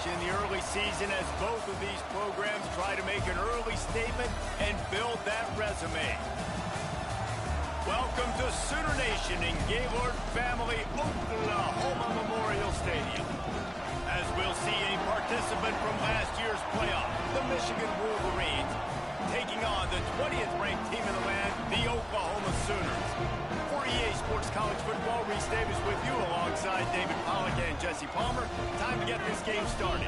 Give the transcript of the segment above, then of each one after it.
in the early season as both of these programs try to make an early statement and build that resume. Welcome to Sooner Nation in Gaylord Family Oklahoma Memorial Stadium. As we'll see a participant from last year's playoff, the Michigan Wolverines, taking on the 20th ranked team in the land, the Oklahoma Sooners. For EA Sports College Football, Reese Davis with you alongside David Pollack and Jesse Palmer. Time to get this game started.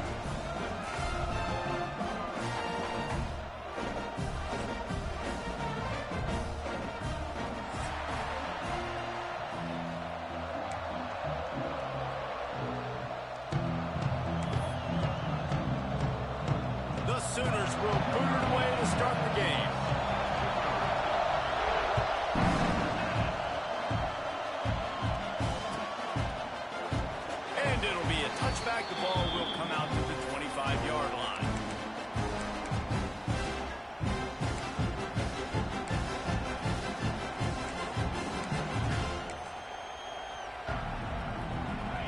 The Sooners will boot it away to start the game. And it'll be a touchback. The ball will come out to the 25-yard line.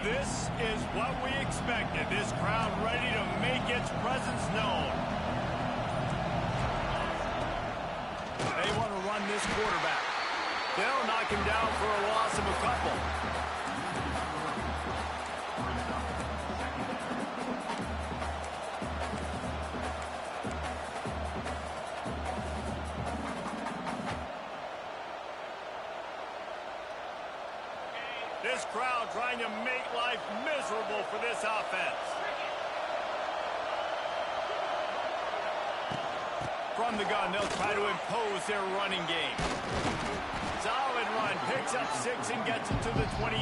This is what we expected. This crowd ready to make its presence known. They want to run this quarterback. They'll knock him down for a loss of a couple. This crowd trying to make life miserable for this offense. From the gun, they'll try to impose their running game. Solid run, picks up 6 and gets it to the 28.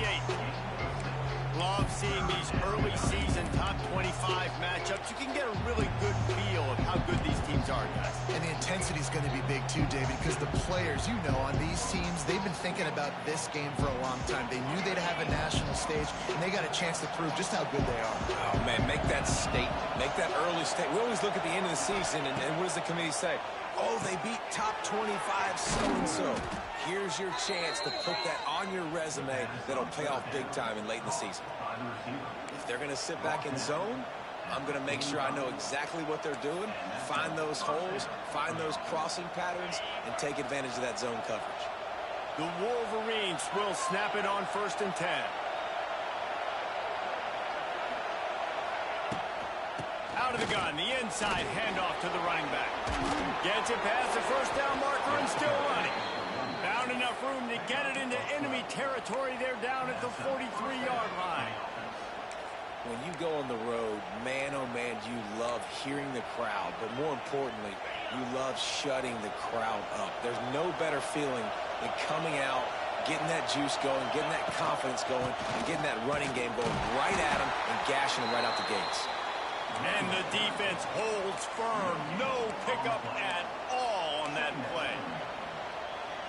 Love seeing these early season top 25 matchups. You can get a really good feel of how good these teams are, guys. And the intensity is going to be big too, David, because the players, you know, on these teams, they've been thinking about this game for a long time. They knew they'd have a national stage, and they got a chance to prove just how good they are. Oh, man, make that statement. Make that early statement. We always look at the end of the season, and what does the committee say? Oh, they beat top 25 so-and-so. Here's your chance to put that on your resume that'll pay off big time and late in the season. If they're going to sit back in zone, I'm going to make sure I know exactly what they're doing, find those holes, find those crossing patterns, and take advantage of that zone coverage. The Wolverines will snap it on 1st and 10. Out of the gun, the inside handoff to the running back. Gets it past the first down marker and still running. Found enough room to get it into enemy territory. They're down at the 43-yard line. When you go on the road, man, oh man, you love hearing the crowd. But more importantly, you love shutting the crowd up. There's no better feeling than coming out, getting that juice going, getting that confidence going, and getting that running game going right at them and gashing them right out the gates. And the defense holds firm. No pickup at all on that play.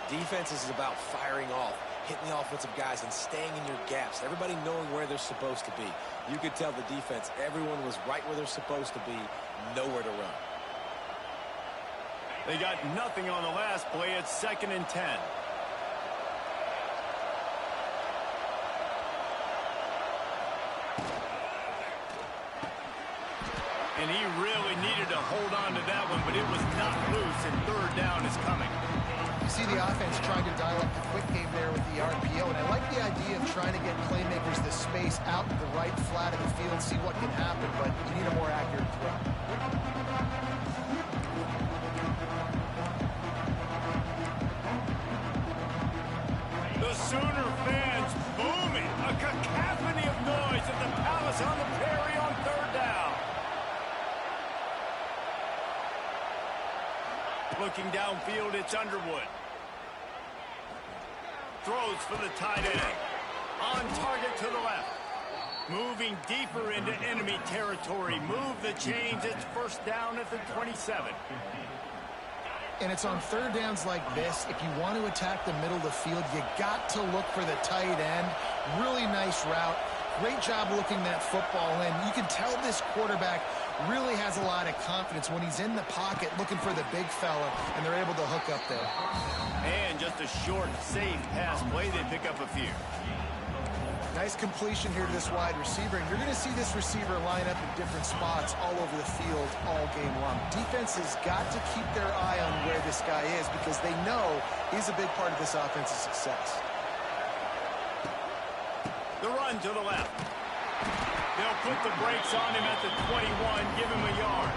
Defense is about firing off, hitting the offensive guys and staying in your gaps. Everybody knowing where they're supposed to be. You could tell the defense, everyone was right where they're supposed to be, nowhere to run. They got nothing on the last play. It's 2nd and 10. And he really needed to hold on to that one, but it was not loose, and 3rd down is coming. You see the offense trying to dial up the quick game there with the RPO, and I like the idea of trying to get playmakers the space out to the right flat of the field, see what can happen, but you need a more accurate throw. The Sooner fans booming, a cacophony of noise at the Palace on the Prairie on 3rd down. Looking downfield, it's Underwood. Throws for the tight end. On target to the left. Moving deeper into enemy territory. Move the chains. It's 1st down at the 27. And it's on 3rd downs like this. If you want to attack the middle of the field, you got to look for the tight end. Really nice route. Great job looking that football in. You can tell this quarterback really has a lot of confidence when he's in the pocket looking for the big fella, and they're able to hook up there. And just a short, safe pass play. They pick up a few. Nice completion here to this wide receiver, and you're going to see this receiver line up in different spots all over the field all game long. Defense has got to keep their eye on where this guy is because they know he's a big part of this offense's success. The run to the left. They'll put the brakes on him at the 21, give him a yard.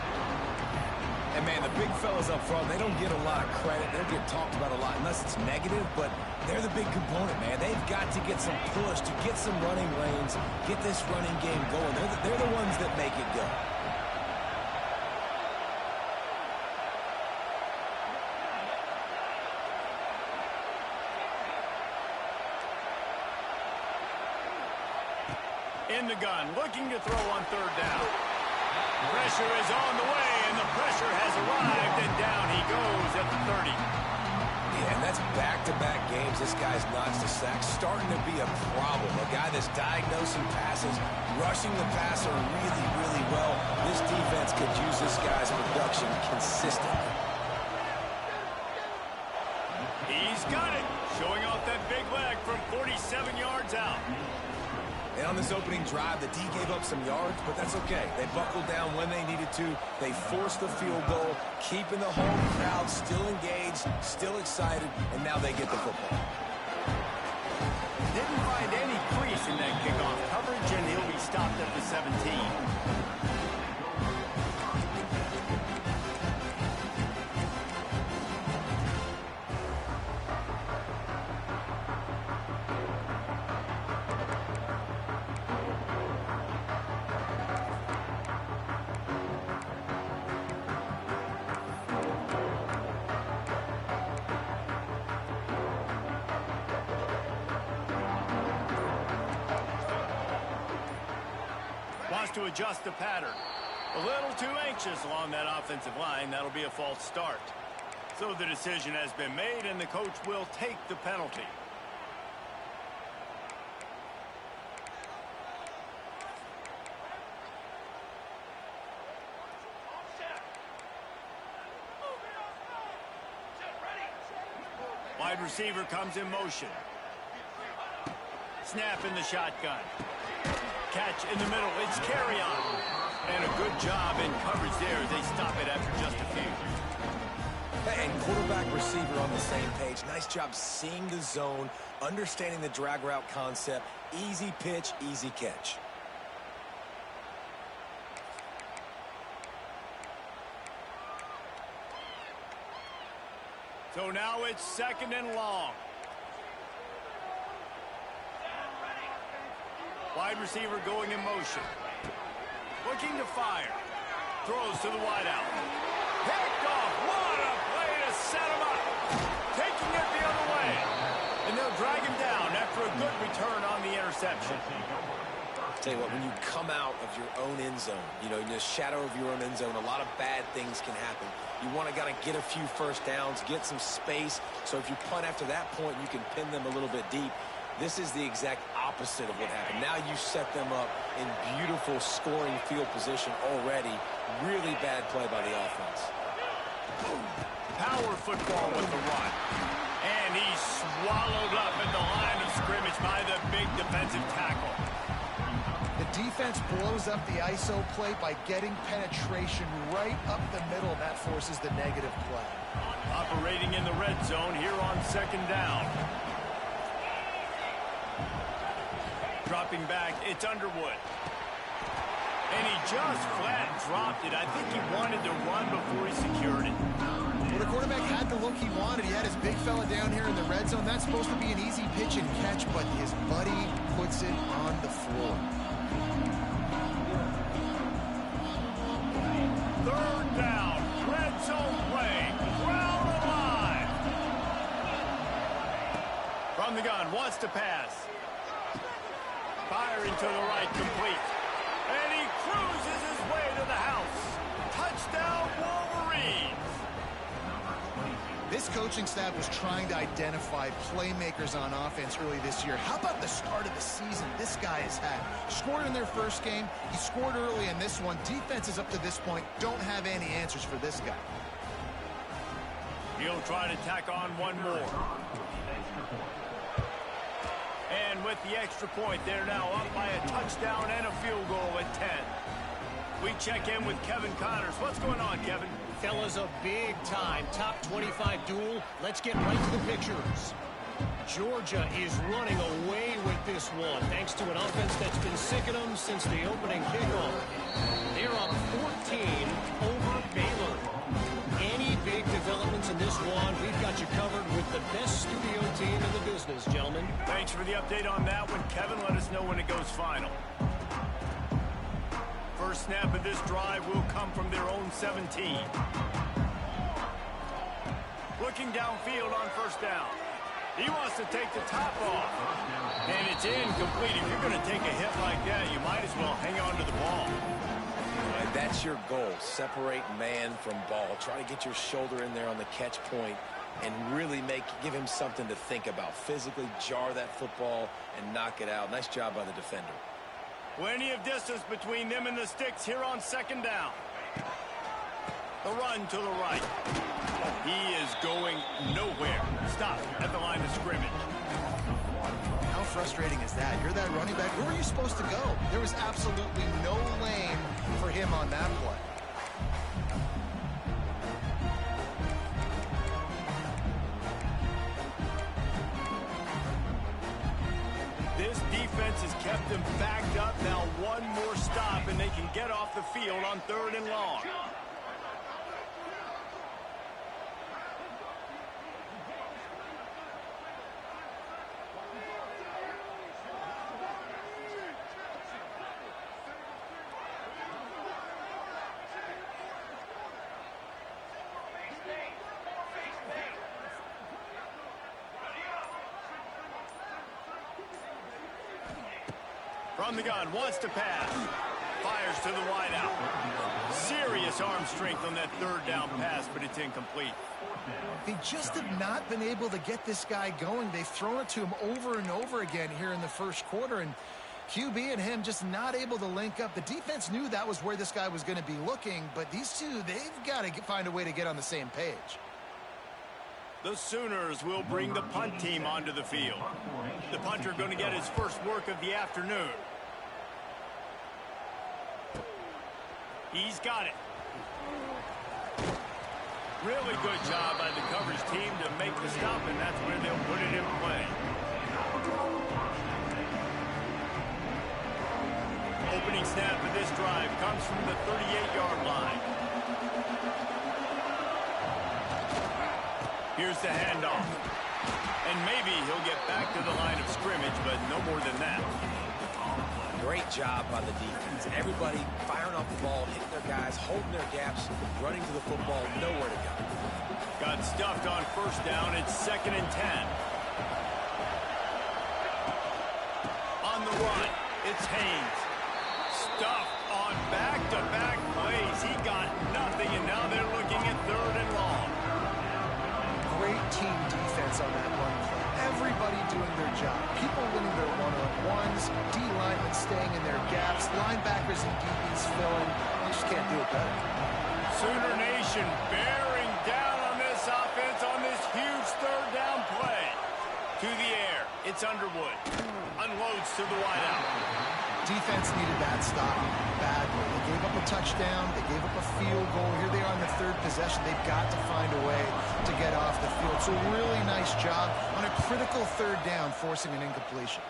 And, man, the big fellas up front, they don't get a lot of credit. They don't get talked about a lot unless it's negative, but they're the big component, man. They've got to get some push, to get some running lanes, get this running game going. They're the ones that make it go. In the gun, looking to throw on third down. Pressure is on the way, and the pressure has arrived, and down he goes at the 30. Yeah, and that's back-to-back games. This guy's notched a sack, starting to be a problem. A guy that's diagnosing passes, rushing the passer really, really well. This defense could use this guy's production consistently. He's got it, showing off that big leg from 47 yards out. And on this opening drive, the D gave up some yards, but that's okay. They buckled down when they needed to. They forced the field goal, keeping the home crowd still engaged, still excited, and now they get the football. Didn't find any crease in that kickoff coverage, and he'll be stopped at the 17. Wants to adjust the pattern. A little too anxious along that offensive line. That'll be a false start. So the decision has been made, and the coach will take the penalty. Wide receiver comes in motion. Snap in the shotgun. Catch in the middle. It's carry on. And a good job in coverage there as they stop it after just a few. And quarterback receiver on the same page. Nice job seeing the zone, understanding the drag route concept. Easy pitch, easy catch. So now it's 2nd and long. Wide receiver going in motion. Looking to fire. Throws to the wideout. Picked off. What a play to set him up. Taking it the other way. And they'll drag him down after a good return on the interception. I'll tell you what, when you come out of your own end zone, in the shadow of your own end zone, a lot of bad things can happen. You want to get a few first downs, get some space. So if you punt after that point, you can pin them a little bit deep. This is the exact opposite of what happened. Now you set them up in beautiful scoring field position already. Really bad play by the offense. Power football with the run. And he's swallowed up at the line of scrimmage by the big defensive tackle. The defense blows up the ISO play by getting penetration right up the middle, and that forces the negative play. Operating in the red zone here on 2nd down. Dropping back, it's Underwood. And he just flat dropped it. I think he wanted to run before he secured it. Well, the quarterback had the look he wanted. He had his big fella down here in the red zone. That's supposed to be an easy pitch and catch, but his buddy puts it on the floor. 3rd down, red zone play, crowd alive. From the gun, wants to pass. Firing to the right, complete. And he cruises his way to the house. Touchdown, Wolverines. This coaching staff was trying to identify playmakers on offense early this year. How about the start of the season this guy has had? Scored in their first game. He scored early in this one. Defenses up to this point don't have any answers for this guy. He'll try to tack on one more. And with the extra point, they're now up by a touchdown and a field goal at 10. We check in with Kevin Connors. What's going on, Kevin? Fellas, a big-time top 25 duel. Let's get right to the pictures. Georgia is running away with this one, thanks to an offense that's been sick of them since the opening kickoff. They're up 14 over Baylor. Any big developments in this one, we've got you covered with the best studio team in the business, gentlemen. Thanks for the update on that one, Kevin. Let us know when it goes final. First snap of this drive will come from their own 17. Looking downfield on first down. He wants to take the top off. And it's incomplete. If you're going to take a hit like that, you might as well hang on to the ball. Right, that's your goal. Separate man from ball. Try to get your shoulder in there on the catch point and really give him something to think about. Physically jar that football and knock it out. Nice job by the defender. Plenty of distance between them and the sticks here on second down. The run to the right. He is going nowhere. Stop at the line of scrimmage. How frustrating is that? You're that running back. Where were you supposed to go? There was absolutely no lane for him on that play. This defense has kept them backed up. Now one more stop, and they can get off the field on 3rd and long. From the gun, wants to pass. Fires to the wideout. Serious arm strength on that 3rd down pass, but it's incomplete. They just have not been able to get this guy going. They've thrown it to him over and over again here in the first quarter, and QB and him just not able to link up. The defense knew that was where this guy was going to be looking, but these two, they've got to find a way to get on the same page. The Sooners will bring the punt team onto the field. The punter going to get his first work of the afternoon. He's got it. Really good job by the coverage team to make the stop, and that's where they'll put it in play. Opening snap of this drive comes from the 38-yard line. Here's the handoff. And maybe he'll get back to the line of scrimmage, but no more than that. Great job by the defense. Everybody firing off the ball, hitting their guys, holding their gaps, running to the football, nowhere to go. Got stuffed on first down. It's 2nd and 10. On the run, it's Haynes. Stuffed on back-to-back plays. He got nothing, and now they're looking at 3rd and long. Great team defense on that run play. Everybody doing their job. People winning their one-on-ones, D-linemen staying in their gaps, linebackers and DBs filling. You just can't do it better. Sooner Nation bearing down on this offense on this huge 3rd down play. To the air, it's Underwood. Unloads to the wideout. Defense needed that stop badly. They gave up a touchdown. They gave up a field goal. Here they are on the 3rd possession. They've got to find a way to get off the field. So really nice job on a critical 3rd down, forcing an incompletion.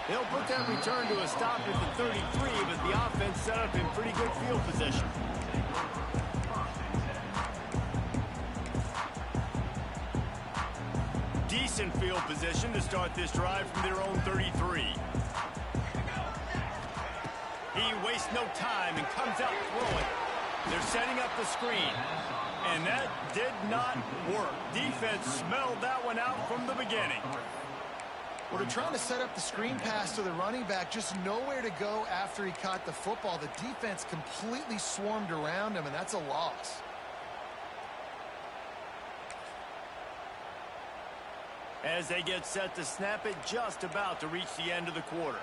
They'll put that return to a stop at the 33, but the offense set up in pretty good field position. Decent field position to start this drive from their own 33. He wastes no time and comes out throwing. They're setting up the screen. And that did not work. Defense smelled that one out from the beginning. Well, they're trying to set up the screen pass to the running back, just nowhere to go after he caught the football. The defense completely swarmed around him, and that's a loss. As they get set to snap it, just about to reach the end of the quarter.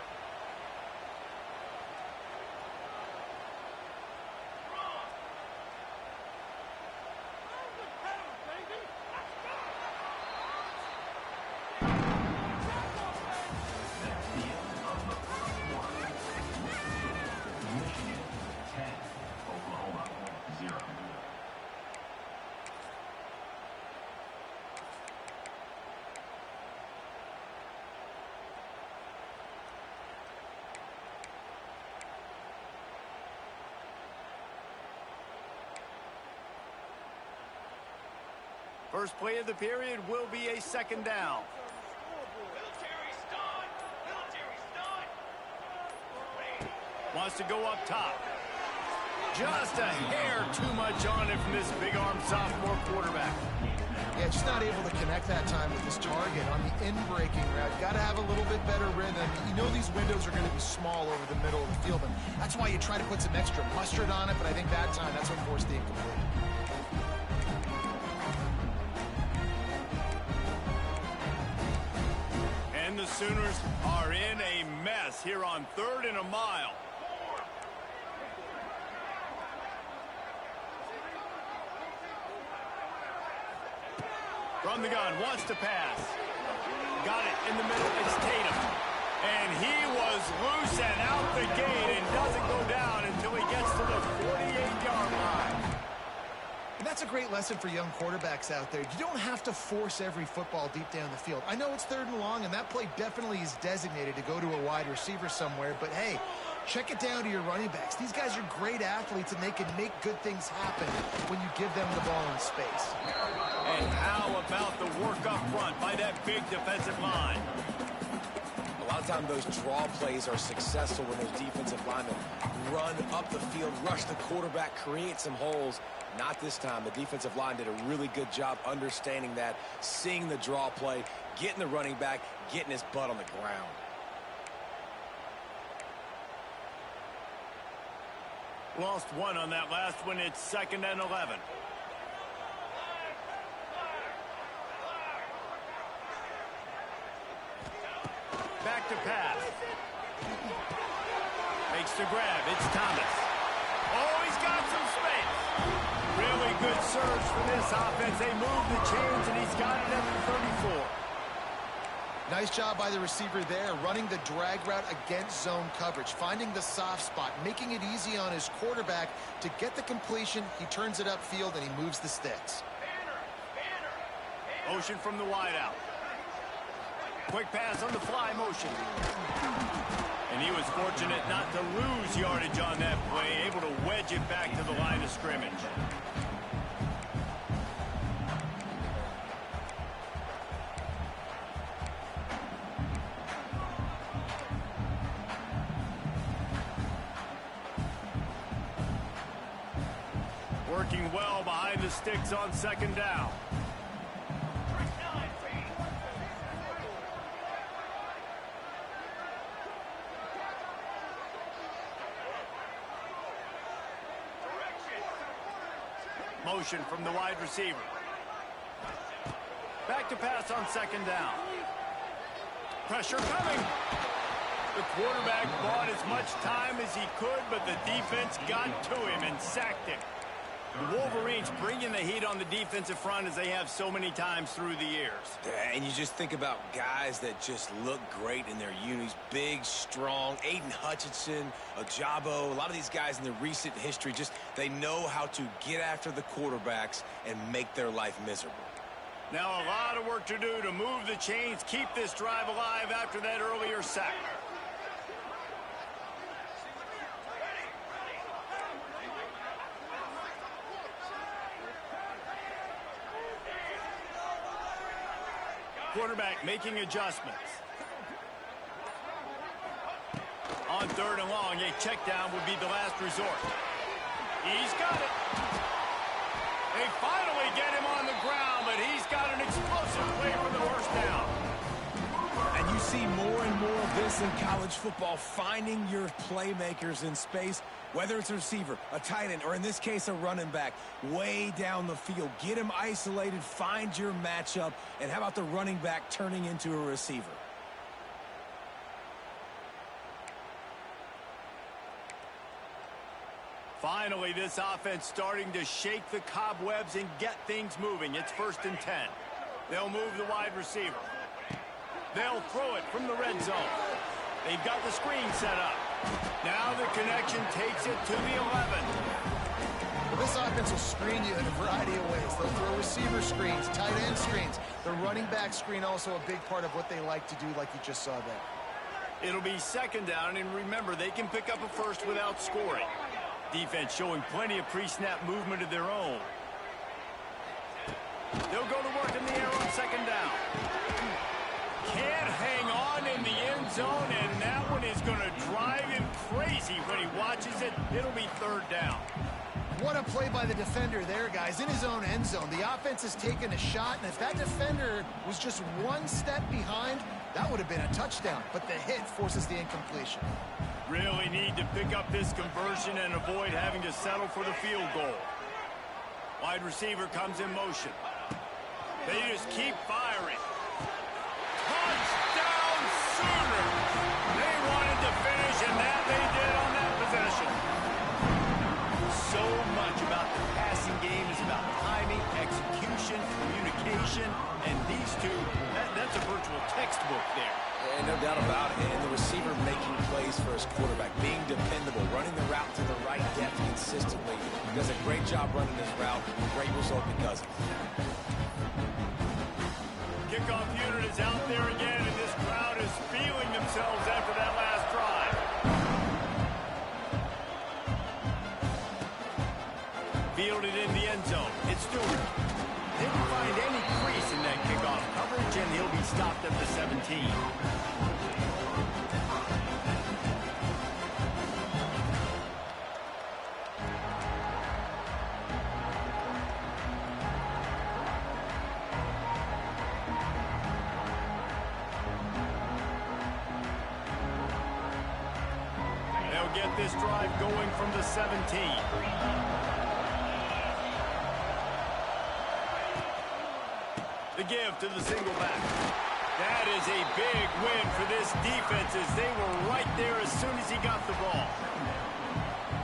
First play of the period will be a second down. Wants to go up top. Just a hair too much on it from this big-arm sophomore quarterback. Yeah, just not able to connect that time with his target on the in-breaking route. Got to have a little bit better rhythm. You know these windows are going to be small over the middle of the field, and that's why you try to put some extra mustard on it, but I think that time that's what forced the incomplete. And the Sooners are in a mess here on 3rd and a mile. From the gun, wants to pass. Got it in the middle, it's Tatum. And he was loose and out the gate and doesn't go down until he gets to the 48-yard line. And that's a great lesson for young quarterbacks out there. You don't have to force every football deep down the field. I know it's 3rd and long, and that play definitely is designated to go to a wide receiver somewhere, but hey, check it down to your running backs. These guys are great athletes, and they can make good things happen when you give them the ball in space. And how about the work up front by that big defensive line? A lot of times those draw plays are successful when those defensive linemen run up the field, rush the quarterback, create some holes. Not this time. The defensive line did a really good job understanding that, seeing the draw play, getting the running back, getting his butt on the ground. Lost one on that last one. It's 2nd and 11. Back to pass. Makes the grab. It's Thomas. Oh, he's got some space. Really good surge for this offense. They move the chains, and he's got it at the 34. Nice job by the receiver there, running the drag route against zone coverage, finding the soft spot, making it easy on his quarterback to get the completion. He turns it upfield, and he moves the sticks. Motion from the wideout. Quick pass on the fly motion. And he was fortunate not to lose yardage on that play, able to wedge it back to the line of scrimmage. Working well behind the sticks on 2nd down. Motion from the wide receiver. Back to pass on 2nd down. Pressure coming. The quarterback bought as much time as he could, but the defense got to him and sacked him. The Wolverines bringing the heat on the defensive front as they have so many times through the years. And you just think about guys that just look great in their unis. Big, strong, Aiden Hutchinson, Ajabo. A lot of these guys in the recent history, just they know how to get after the quarterbacks and make their life miserable. Now a lot of work to do to move the chains, keep this drive alive after that earlier sack. Quarterback making adjustments. On 3rd and long, a check down would be the last resort. He's got it. They finally get him on the ground, but he's got an explosive play for the first down. And you see more and more of this in college football, finding your playmakers in space, whether it's a receiver, a tight end, or in this case, a running back, way down the field. Get him isolated, find your matchup, and how about the running back turning into a receiver? Finally, this offense starting to shake the cobwebs and get things moving. It's 1st and 10. They'll move the wide receiver. They'll throw it from the red zone. They've got the screen set up. Now the connection takes it to the 11. Well, this offense will screen you in a variety of ways. They'll throw receiver screens, tight end screens. The running back screen also a big part of what they like to do, like you just saw there. It'll be 2nd down, and remember, they can pick up a first without scoring. Defense showing plenty of pre-snap movement of their own. They'll go to work in the air on second down. Can't hang on in the end zone, and that one is going to drive him crazy when he watches it. It'll be third down. What a play by the defender there, guys, in his own end zone. The offense has taken a shot, and if that defender was just one step behind, that would have been a touchdown. But the hit forces the incompletion. Really need to pick up this conversion and avoid having to settle for the field goal. Wide receiver comes in motion. They just keep firing. Touchdown Sooners! They wanted to finish, and that they did on that possession. So much about the passing game is about timing, execution, communication, and these two, that's a virtual textbook there. And no doubt about it. And the receiver making plays for his quarterback, being dependable, running the route to the right depth consistently. He does a great job running his route. Great result because of it. Kickoff unit is out there again, and this crowd is feeling themselves after that last drive. Fielded in the end zone. It's Stewart. Didn't find any crease in that kickoff coverage, and he'll be stopped at the 17. They'll get this drive going from the 17. The give to the single back. That is a big win for this defense as they were right there as soon as he got the ball.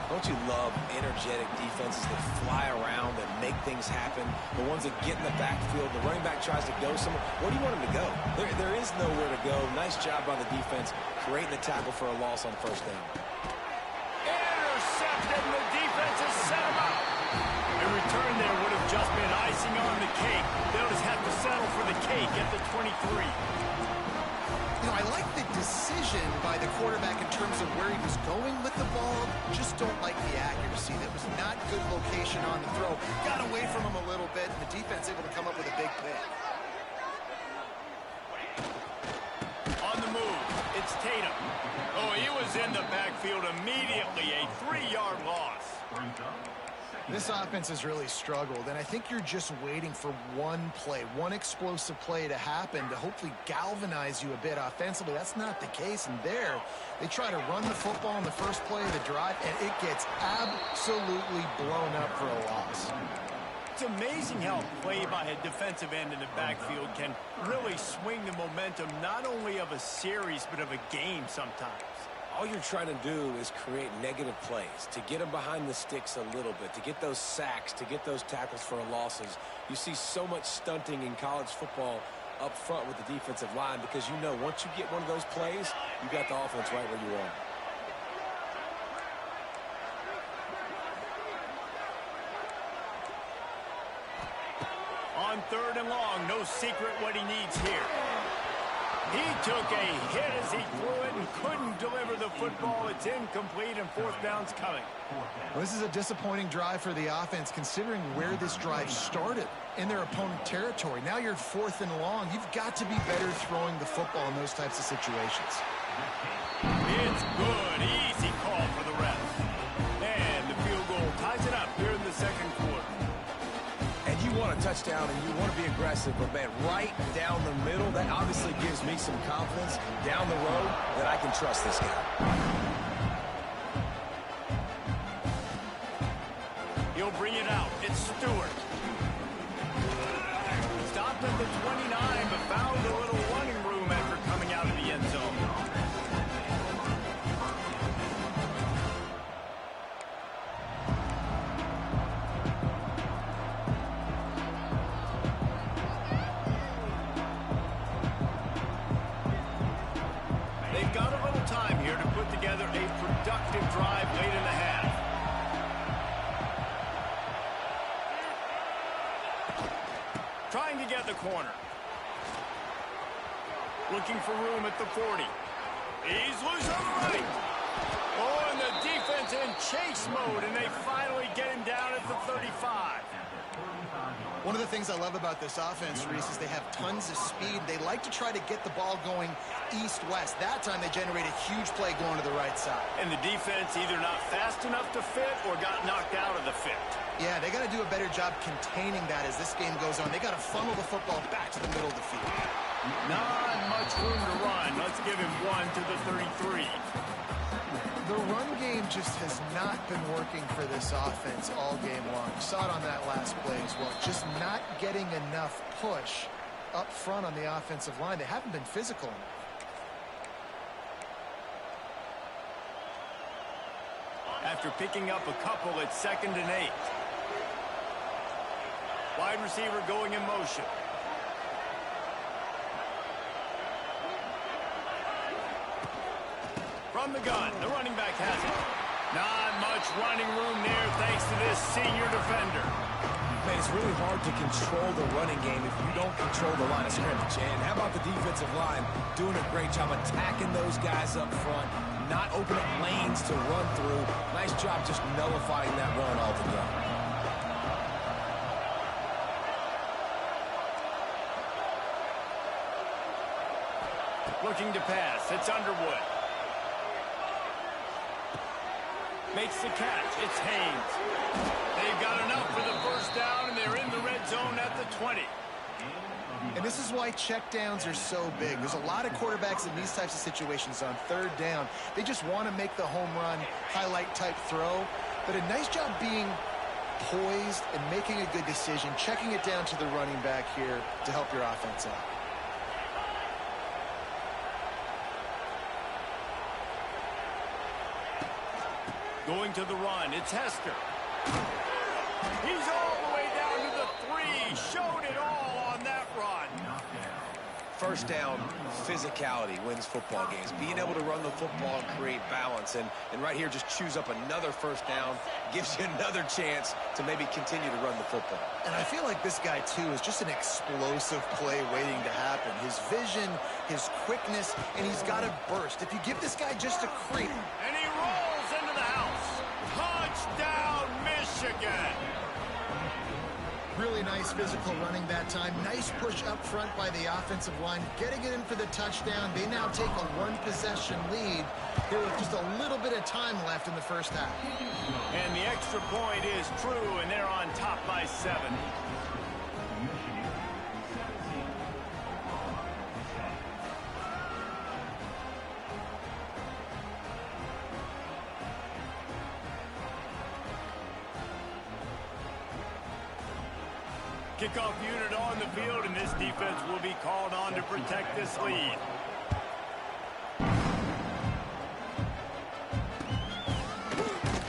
Don't you love energetic defenses that fly around and make things happen? The ones that get in the backfield, the running back tries to go somewhere. Where do you want him to go? There is nowhere to go. Nice job by the defense, creating the tackle for a loss on first down. Intercepted, and the defense has set him up. A return there would have just been icing on the cake. They'll just have to settle for the cake at the 23. You know, I like the decision by the quarterback in terms of where he was going with the ball. Just don't like the accuracy. That was not good location on the throw. Got away from him a little bit, and the defense able to come up with a big pick. On the move, it's Tatum. Oh, he was in the backfield immediately. A 3-yard loss. This offense has really struggled, and I think you're just waiting for one play, one explosive play to happen to hopefully galvanize you a bit offensively. That's not the case, and there, they try to run the football in the first play of the drive, and it gets absolutely blown up for a loss. It's amazing how a play by a defensive end in the backfield can really swing the momentum not only of a series, but of a game sometimes. All you're trying to do is create negative plays, to get them behind the sticks a little bit, to get those sacks, to get those tackles for losses. You see so much stunting in college football up front with the defensive line because you know once you get one of those plays, you got the offense right where you are. On third and long, no secret what he needs here. He took a hit as he threw it and couldn't deliver the football. It's incomplete, and fourth down's coming. Well, this is a disappointing drive for the offense, considering where this drive started in their opponent territory. Now you're fourth and long. You've got to be better throwing the football in those types of situations. It's good. Easy call for the ref. And the field goal ties it up here in the second quarter. And you want a touchdown and you want to be aggressive, but man, right down the middle, that obviously gives me some confidence down the road that I can trust this guy. He'll bring it out. It's Stewart. Stopped at the 29, but found a little running room after coming out of the end zone. They've got a little time here to put together a productive drive late in the half. Trying to get the corner. Looking for room at the 40. He's loose on the right. Oh, and the defense in chase mode, and they finally get him down at the 35. One of the things I love about this offense, Reese, is they have tons of speed. They like to try to get the ball going east-west. That time they generate a huge play going to the right side. And the defense either not fast enough to fit or got knocked out of the fit. Yeah, they got to do a better job containing that as this game goes on. They got to funnel the football back to the middle of the field. Not much room to run. Let's give him 1 to the 33. The run game just has not been working for this offense all game long. You saw it on that last play as well. Just not getting enough push up front on the offensive line. They haven't been physical enough. After picking up a couple, it's 2nd and 8. Wide receiver going in motion. From the gun, the running back has it. Not much running room there thanks to this senior defender. Man, it's really hard to control the running game if you don't control the line of scrimmage. And how about the defensive line doing a great job attacking those guys up front, not opening up lanes to run through. Nice job just nullifying that run altogether. Looking to pass, it's Underwood. Makes the catch, it's Haynes. They've got enough for the first down, and they're in the red zone at the 20. And this is why checkdowns are so big. There's a lot of quarterbacks in these types of situations on 3rd down. They just want to make the home run, highlight type throw. But a nice job being poised and making a good decision, checking it down to the running back here to help your offense out. Going to the run, it's Hester. He's all the way down to the 3. Showed it all on that run. First down, physicality wins football games. Being able to run the football and create balance. And right here, just choose up another first down. Gives you another chance to maybe continue to run the football. And I feel like this guy, too, is just an explosive play waiting to happen. His vision, his quickness, and he's got a burst. If you give this guy just a creep. And he rolls into the house. Touchdown, Michigan. Really nice physical running that time. Nice push up front by the offensive line. Getting it in for the touchdown. They now take a 1-possession lead here with just a little bit of time left in the first half. And the extra point is true, and they're on top by 7. Kickoff unit on the field, and this defense will be called on to protect this lead.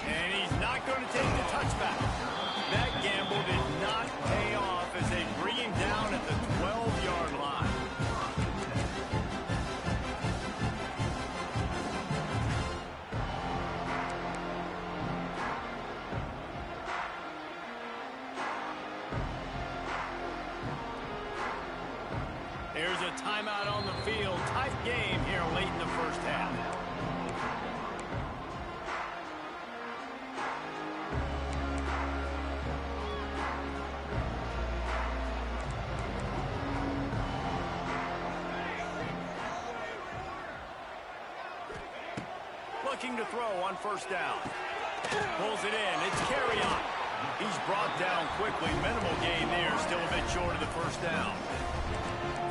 And he's not going to take the touchback. That gamble did not pay off as they bring him down at the 12-yard line. There's a timeout on the field. Tight game here late in the first half. Looking to throw on first down. Pulls it in. It's carry on. He's brought down quickly. Minimal gain there. Still a bit short of the first down.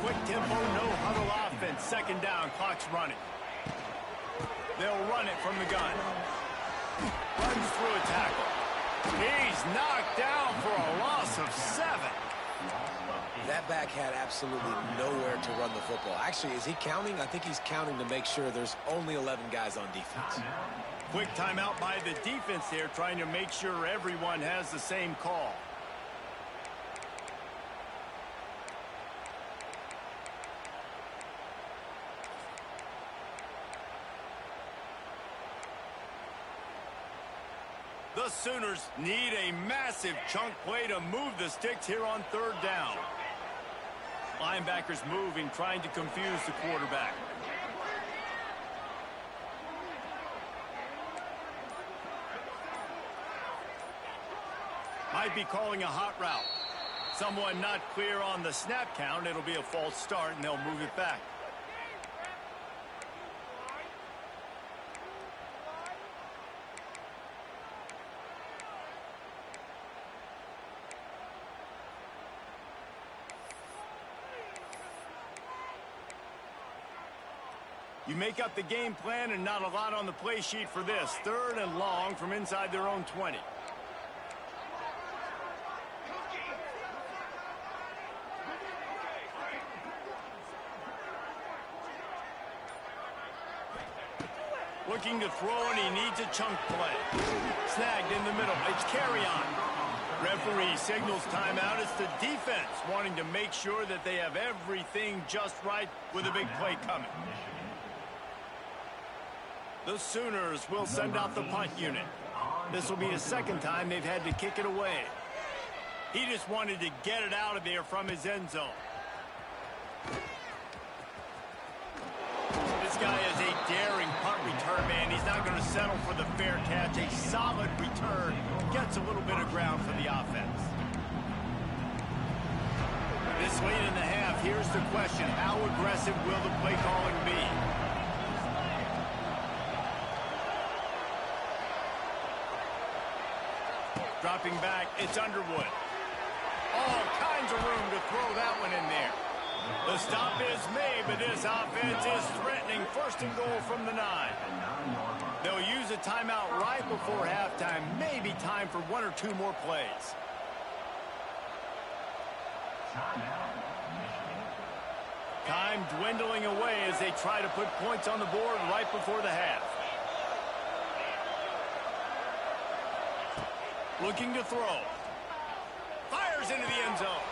Quick tempo, no huddle offense. 2nd down, clock's running. They'll run it from the gun. Runs through a tackle. He's knocked down for a loss of 7. That back had absolutely nowhere to run the football. Actually, is he counting? I think he's counting to make sure there's only 11 guys on defense. Quick timeout by the defense there, trying to make sure everyone has the same call. The Sooners need a massive chunk play to move the sticks here on 3rd down. Linebackers moving, trying to confuse the quarterback. Might be calling a hot route. Someone not clear on the snap count. It'll be a false start, and they'll move it back. You make up the game plan and not a lot on the play sheet for this. 3rd and long from inside their own 20. Looking to throw, and he needs a chunk play. Snagged in the middle. It's carry on. Referee signals timeout. It's the defense wanting to make sure that they have everything just right with a big play coming. The Sooners will send out the punt unit. This will be the 2nd time they've had to kick it away. He just wanted to get it out of there from his end zone. This guy is a daring punt return man. He's not going to settle for the fair catch. A solid return gets a little bit of ground for the offense. This late in the half, here's the question. How aggressive will the play calling be? Dropping back, it's Underwood. All kinds of room to throw that one in there. The stop is made, but this offense is threatening 1st and goal from the 9. They'll use a timeout right before halftime. Maybe time for 1 or 2 more plays. Time dwindling away as they try to put points on the board right before the half. Looking to throw. Fires into the end zone.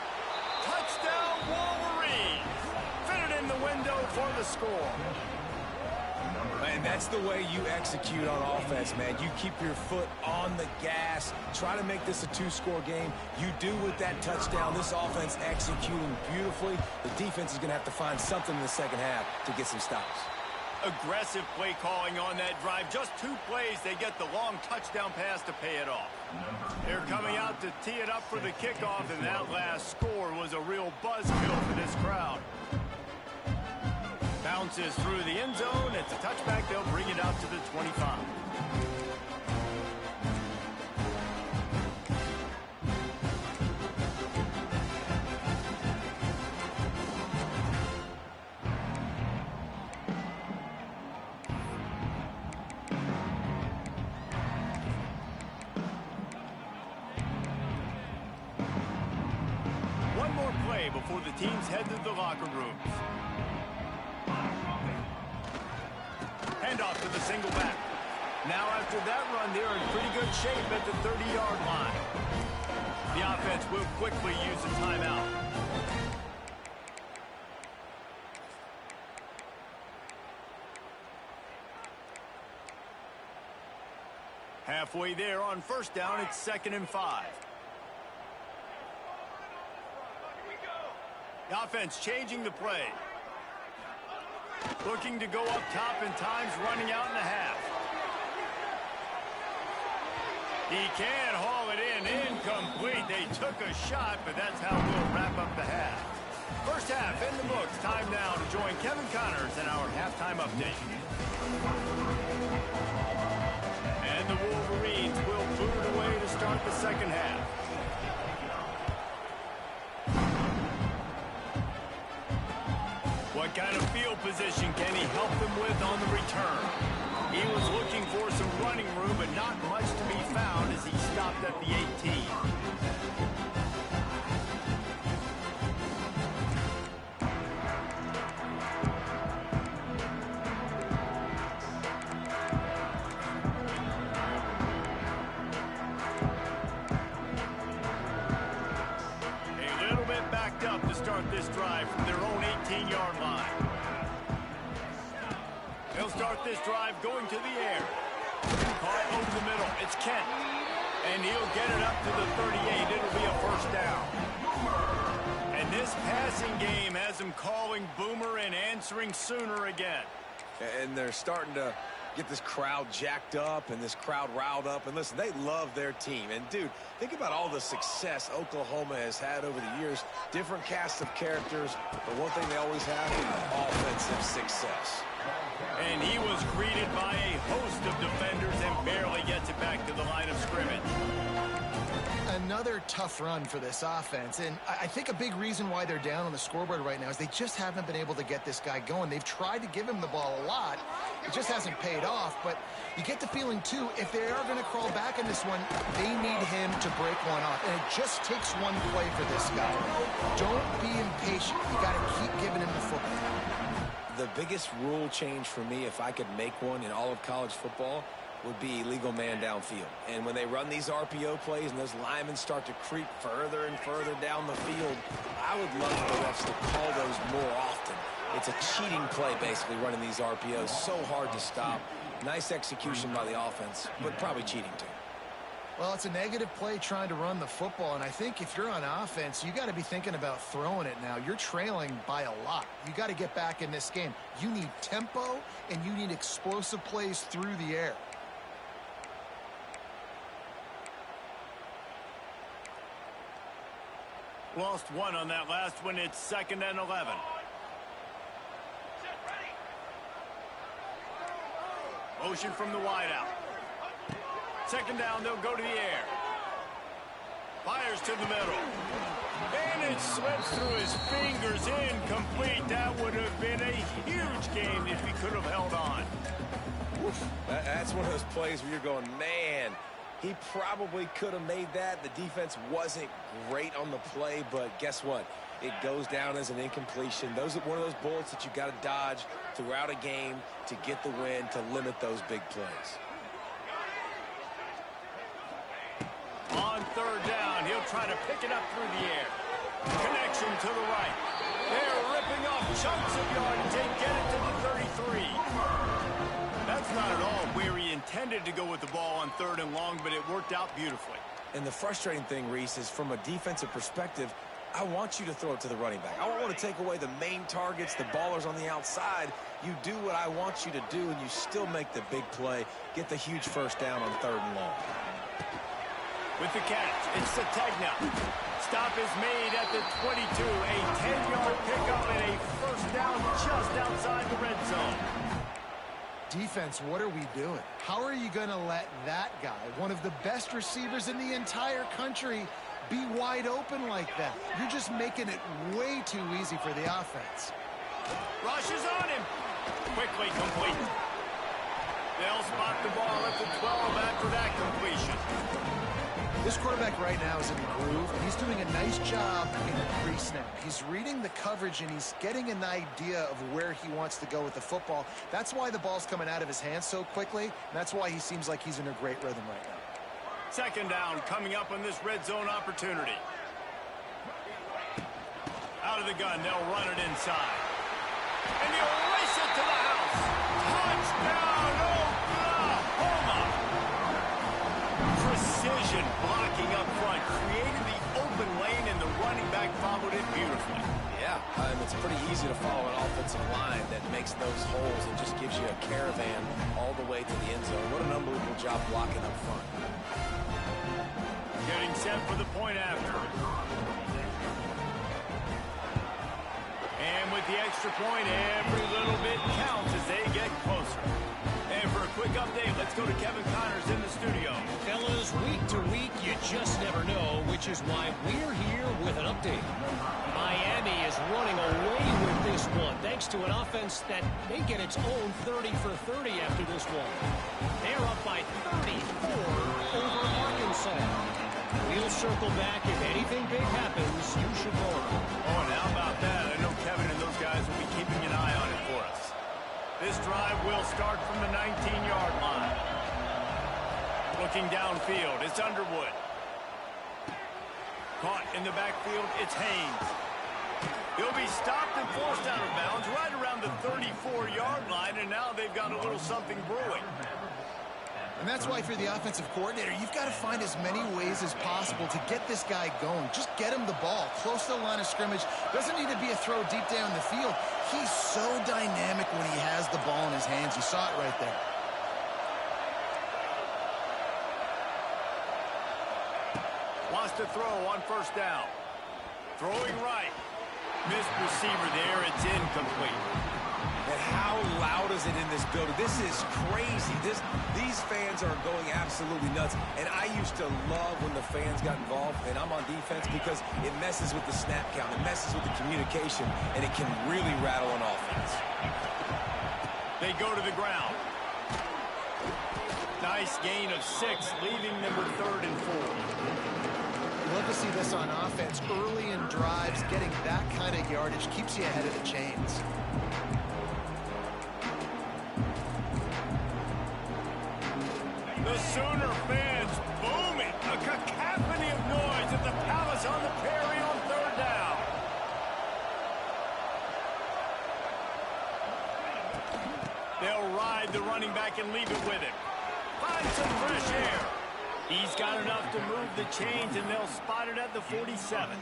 Touchdown, Wolverines. Fitted in the window for the score. And that's the way you execute on offense, man. You keep your foot on the gas. Try to make this a 2-score game. You do with that touchdown. This offense executing beautifully. The defense is going to have to find something in the 2nd half to get some stops. Aggressive play calling on that drive. Just 2 plays, they get the long touchdown pass to pay it off. They're coming out to tee it up for the kickoff, and that last score was a real buzzkill for this crowd. Bounces through the end zone. It's a touchback. They'll bring it out to the 25. One more play before the teams head to the locker rooms. Handoff to the single back. Now after that run, they're in pretty good shape at the 30-yard line. The offense will quickly use a timeout. Halfway there on 1st down, it's 2nd and 5. The offense changing the play. Looking to go up top, and time's running out in the half. He can haul it in. Incomplete. They took a shot, but that's how we'll wrap up the half. 1st half in the books. Time now to join Kevin Connors in our halftime update. And the Wolverines will boot it away to start the 2nd half. What kind of field position can he help them with on the return? He was looking for some running room, but not much to be found as he stopped at the 18. A little bit backed up to start this drive from their own 18-yard line. They'll start this drive going to the air. Caught over the middle. It's Kent. And he'll get it up to the 38. It'll be a 1st down. And this passing game has them calling Boomer and answering Sooner again. And they're starting to get this crowd jacked up and this crowd riled up. And listen, they love their team. And, dude, think about all the success Oklahoma has had over the years. Different casts of characters, but one thing they always have, offensive success. And he was greeted by a host of defenders and barely gets it back to the line of scrimmage. Another tough run for this offense, and I think a big reason why they're down on the scoreboard right now is they just haven't been able to get this guy going. They've tried to give him the ball a lot. It just hasn't paid off, but you get the feeling, too, if they are going to crawl back in this one, they need him to break one off, and it just takes one play for this guy. Don't be impatient. You got to keep giving him the football. The biggest rule change for me, if I could make one in all of college football, would be illegal man downfield. And when they run these RPO plays and those linemen start to creep further and further down the field, I would love for the refs to call those more often. It's a cheating play, basically, running these RPOs. So hard to stop. Nice execution by the offense, but probably cheating, too. Well, it's a negative play trying to run the football, and I think if you're on offense, you got to be thinking about throwing it now. You're trailing by a lot. You got to get back in this game. You need tempo, and you need explosive plays through the air. Lost one on that last one. It's 2nd and 11. Motion from the wideout. 2nd down, they'll go to the air. Fires to the middle. And it slips through his fingers. Incomplete. That would have been a huge game if he could have held on. Oof. That's one of those plays where you're going, man, he probably could have made that. The defense wasn't great on the play, but guess what? It goes down as an incompletion. Those are one of those bullets that you got to dodge throughout a game to get the win, to limit those big plays. On 3rd down, he'll try to pick it up through the air. Connection to the right. They're ripping off chunks of yardage. They get it to the 33. That's not at all where he intended to go with the ball on 3rd and long, but it worked out beautifully. And the frustrating thing, Reese, is from a defensive perspective, I want you to throw it to the running back. I don't want to take away the main targets, the ballers on the outside. You do what I want you to do, and you still make the big play, get the huge 1st down on 3rd and long. With the catch, it's Sategna. Stop is made at the 22. A 10-yard pickup and a 1st down just outside the red zone. Defense, what are we doing? How are you going to let that guy, one of the best receivers in the entire country, be wide open like that? You're just making it way too easy for the offense. Rush is on him. Quickly complete. They'll spot the ball at the 12 after that completion. This quarterback right now is in the groove. He's doing a nice job in the pre-snap. He's reading the coverage, and he's getting an idea of where he wants to go with the football. That's why the ball's coming out of his hands so quickly, and that's why he seems like he's in a great rhythm right now. 2nd down coming up on this red zone opportunity. Out of the gun, they'll run it inside. And he'll race it to the house. Touchdown, Oklahoma! Precision blocking up front, created the open lane, and the running back followed it beautifully. Yeah, it's pretty easy to follow an offensive line that makes those holes and just gives you a caravan all the way to the end zone. What an unbelievable job blocking up front. Getting set for the point after. And with the extra point, every little bit counts as they get closer. And for a quick update, let's go to Kevin Connors in the studio. Fellas, week to week, you just never know, which is why we're here with an update. Miami is running away with this one, thanks to an offense that may get its own 30 for 30 after this one. They're up by 34 over Arkansas. We'll circle back. If anything big happens, you should know. Oh, and how about that? I know Kevin and those guys will be keeping an eye on it for us. This drive will start from the 19-yard line. Looking downfield, it's Underwood. Caught in the backfield, it's Haynes. He'll be stopped and forced out of bounds right around the 34-yard line, and now they've got a little something brewing. And that's why, for the offensive coordinator, you've got to find as many ways as possible to get this guy going. Just get him the ball close to the line of scrimmage. Doesn't need to be a throw deep down the field. He's so dynamic when he has the ball in his hands. You saw it right there. wants to throw on first down. Throwing right. Missed receiver there. It's incomplete. And how loud is it in this building? This is crazy. These fans are going absolutely nuts. And I used to love when the fans got involved, and I'm on defense, because it messes with the snap count. It messes with the communication, and it can really rattle an offense. They go to the ground. Nice gain of 6, leaving them with 3rd and 4. You love to see this on offense. Early in drives, getting that kind of yardage keeps you ahead of the chains. The Sooner fans booming. A cacophony of noise at the Palace on the Prairie on 3rd down. They'll ride the running back and leave it with him. Find some fresh air. He's got enough to move the chains, and they'll spot it at the 47.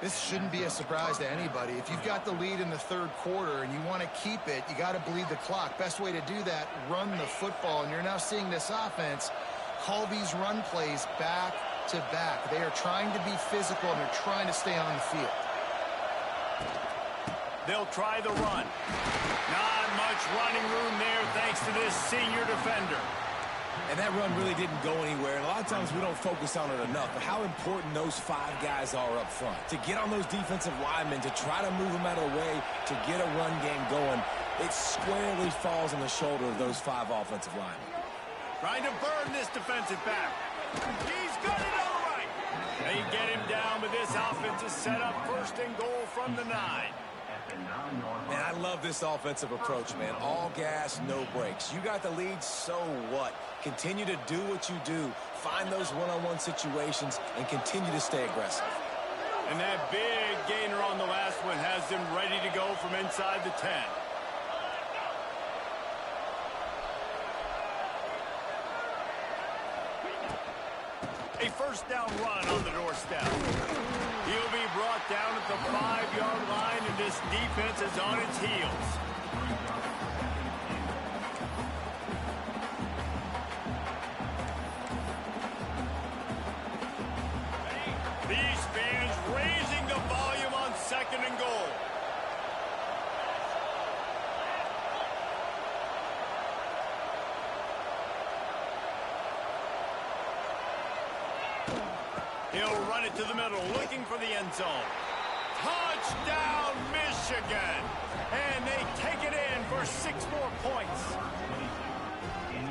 This shouldn't be a surprise to anybody. If you've got the lead in the 3rd quarter and you want to keep it, you got to bleed the clock. Best way to do that, run the football. And you're now seeing this offense call these run plays back to back. They are trying to be physical, and they're trying to stay on the field. They'll try the run. Not much running room there thanks to this senior defender. And that run really didn't go anywhere. And a lot of times we don't focus on it enough. But how important those 5 guys are up front. To get on those defensive linemen, to try to move them out of the way, to get a run game going, it squarely falls on the shoulder of those 5 offensive linemen. Trying to burn this defensive back. He's got it all right. They get him down, but this offense is set up 1st and goal from the 9. Man, I love this offensive approach, man. All gas, no brakes. You got the lead, so what? Continue to do what you do. Find those one-on-one situations and continue to stay aggressive. And that big gainer on the last one has them ready to go from inside the 10. A 1st down run on the doorstep. He'll be brought down at the 5-yard line, and this defense is on its heels. These fans raising the volume on 2nd and goal. He'll run it to the middle, looking for the end zone. Touchdown, Michigan! And they take it in for 6 more points.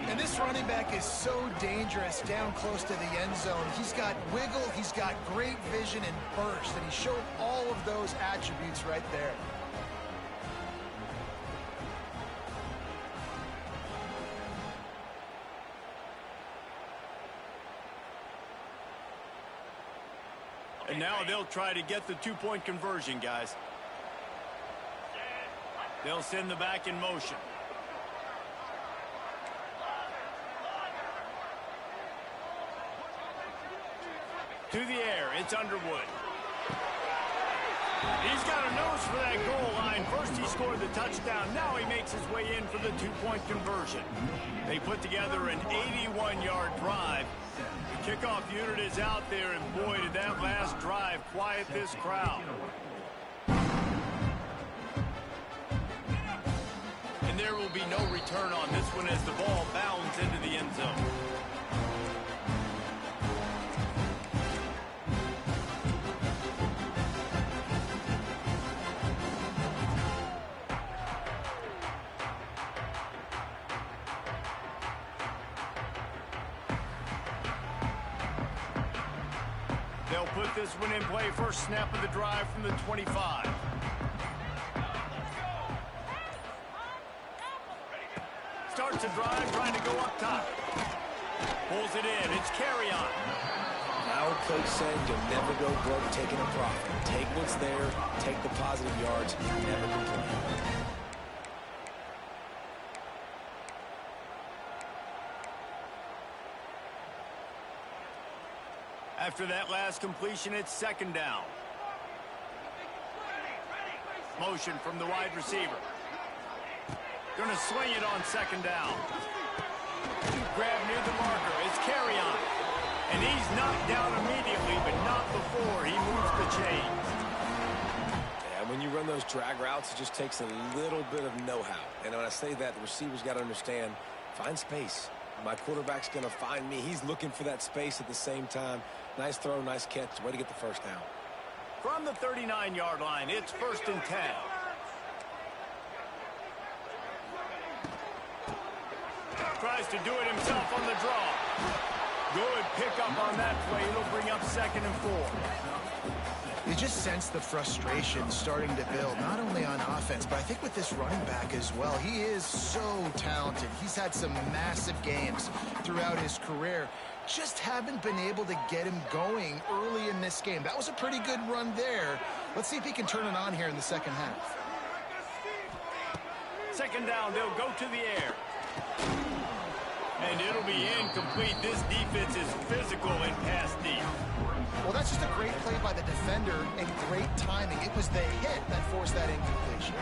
And this running back is so dangerous down close to the end zone. He's got wiggle, he's got great vision and burst, and he showed all of those attributes right there. And now they'll try to get the 2-point conversion, guys. They'll send the back in motion. To the air, it's Underwood. He's got a nose for that goal line. First he scored the touchdown. Now he makes his way in for the 2-point conversion. They put together an 81-yard drive. The kickoff unit is out there, and boy, did that last drive quiet this crowd. And there will be no return on this one as the ball bounds into the end zone. They'll put this one in play. First snap of the drive from the 25. Starts a drive, trying to go up top. Pulls it in. It's carry on. Our coach said you'll never go broke taking a profit. Take what's there, take the positive yards, never complain. After that last completion, it's 2nd down. Motion from the wide receiver. Going to swing it on 2nd down. Grab near the marker. It's carry on. And he's knocked down immediately, but not before he moves the chains. Yeah, when you run those drag routes, it just takes a little bit of know-how. And when I say that, the receiver's got to understand, find space. My quarterback's going to find me. He's looking for that space at the same time. Nice throw, nice catch. Way to get the first down. From the 39-yard line, it's 1st and 10. Tries to do it himself on the draw. Good pickup on that play. It'll bring up 2nd and 4. You just sense the frustration starting to build, not only on offense, but I think with this running back as well. He is so talented. He's had some massive games throughout his career. Just haven't been able to get him going early in this game. That was a pretty good run there. Let's see if he can turn it on here in the second half. 2nd down, they'll go to the air. And it'll be incomplete. This defense is physical and pass deep. Well, that's just a great play by the defender and great timing. It was the hit that forced that incompletion.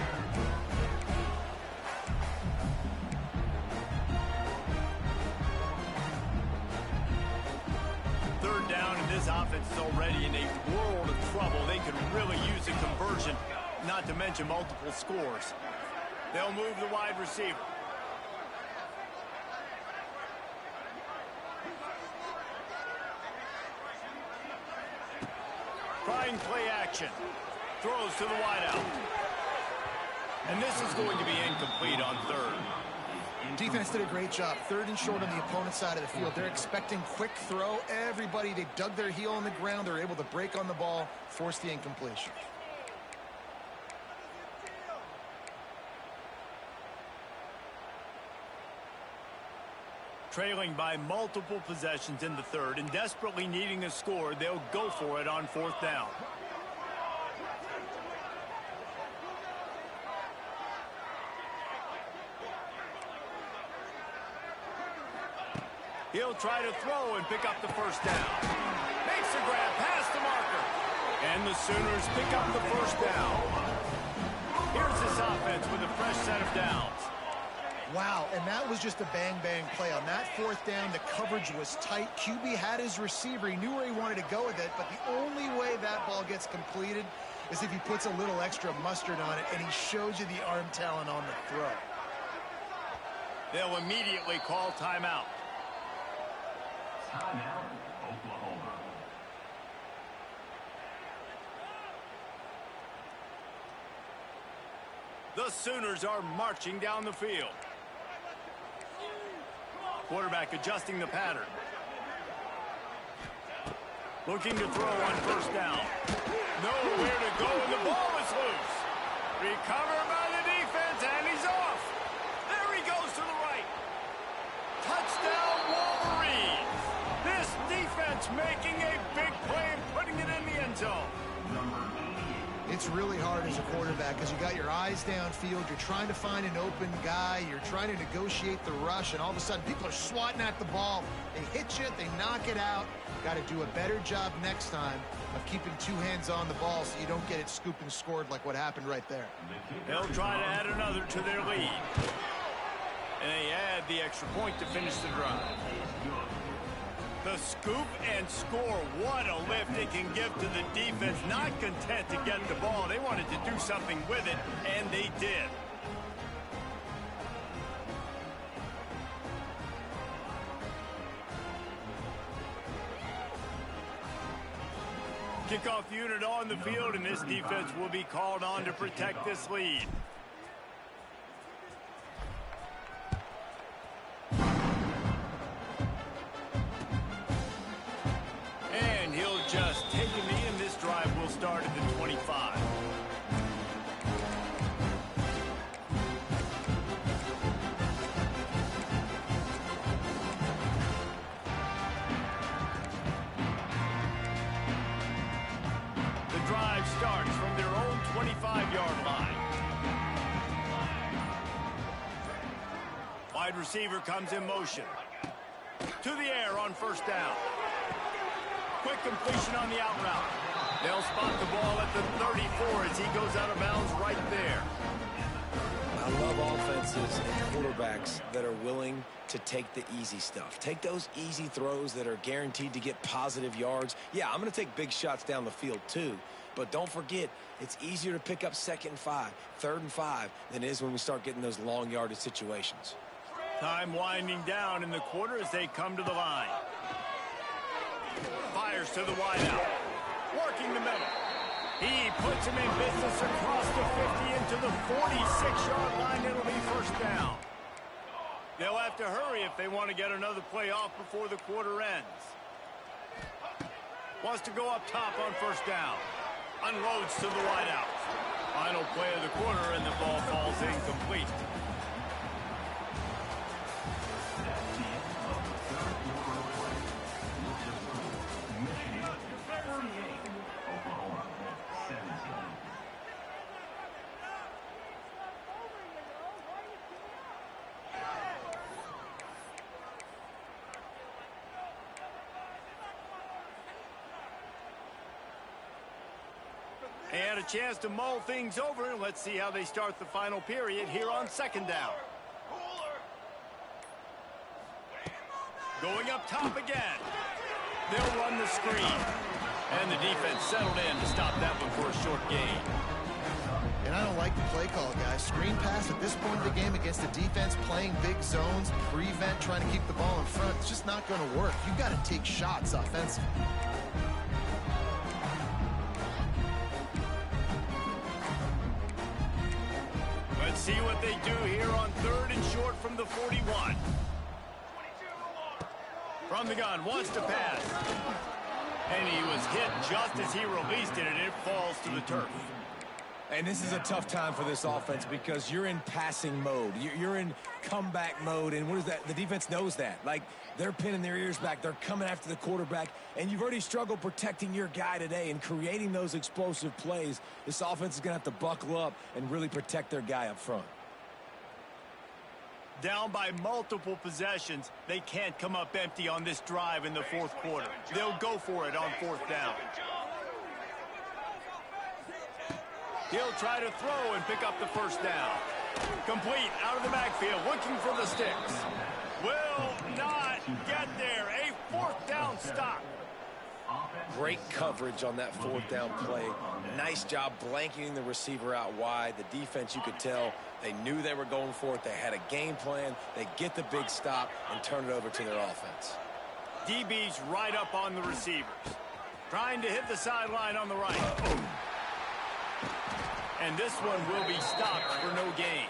Third down, and this offense is already in a world of trouble. They could really use a conversion, not to mention multiple scores. They'll move the wide receiver. Trying play action. Throws to the wideout. And this is going to be incomplete on 3rd. Defense did a great job. 3rd and short on the opponent's side of the field. They're expecting quick throw. Everybody, they dug their heel on the ground. They're able to break on the ball, force the incompletion. Trailing by multiple possessions in the 3rd and desperately needing a score, they'll go for it on 4th down. He'll try to throw and pick up the 1st down. Makes the grab past the marker. And the Sooners pick up the 1st down. Here's this offense with a fresh set of downs. Wow, and that was just a bang-bang play. On that 4th down, the coverage was tight. QB had his receiver. He knew where he wanted to go with it, but the only way that ball gets completed is if he puts a little extra mustard on it, and he shows you the arm talent on the throw. They'll immediately call timeout. Timeout, Oklahoma. The Sooners are marching down the field. Quarterback adjusting the pattern. Looking to throw on 1st down. Nowhere to go, and the ball is loose. Recovered by the defense, and he's off. There he goes to the right. Touchdown, Wolverines. This defense making a big play and putting it in the end zone. It's really hard as a quarterback because you got your eyes downfield. You're trying to find an open guy. You're trying to negotiate the rush, and all of a sudden people are swatting at the ball. They hit you. They knock it out. Got to do a better job next time of keeping 2 hands on the ball so you don't get it scooped and scored like what happened right there. They'll try to add another to their lead. And they add the extra point to finish the drive. The scoop and score. What a lift it can give to the defense. Not content to get the ball. They wanted to do something with it, and they did. Kickoff unit on the field, and this defense will be called on to protect this lead. And he'll just take a knee, and this drive will start at the 25. The drive starts from their own 25-yard line. Wide receiver comes in motion. To the air on 1st down. Quick completion on the out route. They'll spot the ball at the 34 as he goes out of bounds right there. I love offenses and quarterbacks that are willing to take the easy stuff. Take those easy throws that are guaranteed to get positive yards. Yeah, I'm going to take big shots down the field too. But don't forget, it's easier to pick up 2nd and 5, 3rd and 5 than it is when we start getting those long yardage situations. Time winding down in the quarter as they come to the line. Fires to the wideout. Working the middle. He puts him in business across the 50 into the 46-yard line. It'll be first down. They'll have to hurry if they want to get another play off before the quarter ends. Wants to go up top on first down. Unloads to the wideout. Final play of the quarter, and the ball falls incomplete. That's the end of the third quarter of play. Michigan 38, Oklahoma 17. And a chance to mull things over. Let's see how they start the final period here on second down. Going up top again. They'll run the screen. And the defense settled in to stop that one for a short gain. And I don't like the play call, guys. Screen pass at this point of the game against the defense playing big zones, prevent, trying to keep the ball in front. It's just not going to work. You've got to take shots offensively. Let's see what they do here on 3rd and short from the 41. From the gun, wants to pass. And he was hit just as he released it, and it falls to the turf. And this is a tough time for this offense because you're in passing mode. You're in comeback mode, and what is that? The defense knows that. Like, they're pinning their ears back. They're coming after the quarterback, and you've already struggled protecting your guy today and creating those explosive plays. This offense is going to have to buckle up and really protect their guy up front. Down by multiple possessions, they can't come up empty on this drive in the 4th quarter. They'll go for it on 4th down. He'll try to throw and pick up the first down. Complete out of the backfield, looking for the sticks. Will not get there. A 4th down stop. Great coverage on that 4th down play. Nice job blanketing the receiver out wide. The defense, you could tell, they knew they were going for it. They had a game plan. They get the big stop and turn it over to their offense. DB's right up on the receivers. Trying to hit the sideline on the right. And this one will be stopped for no gain.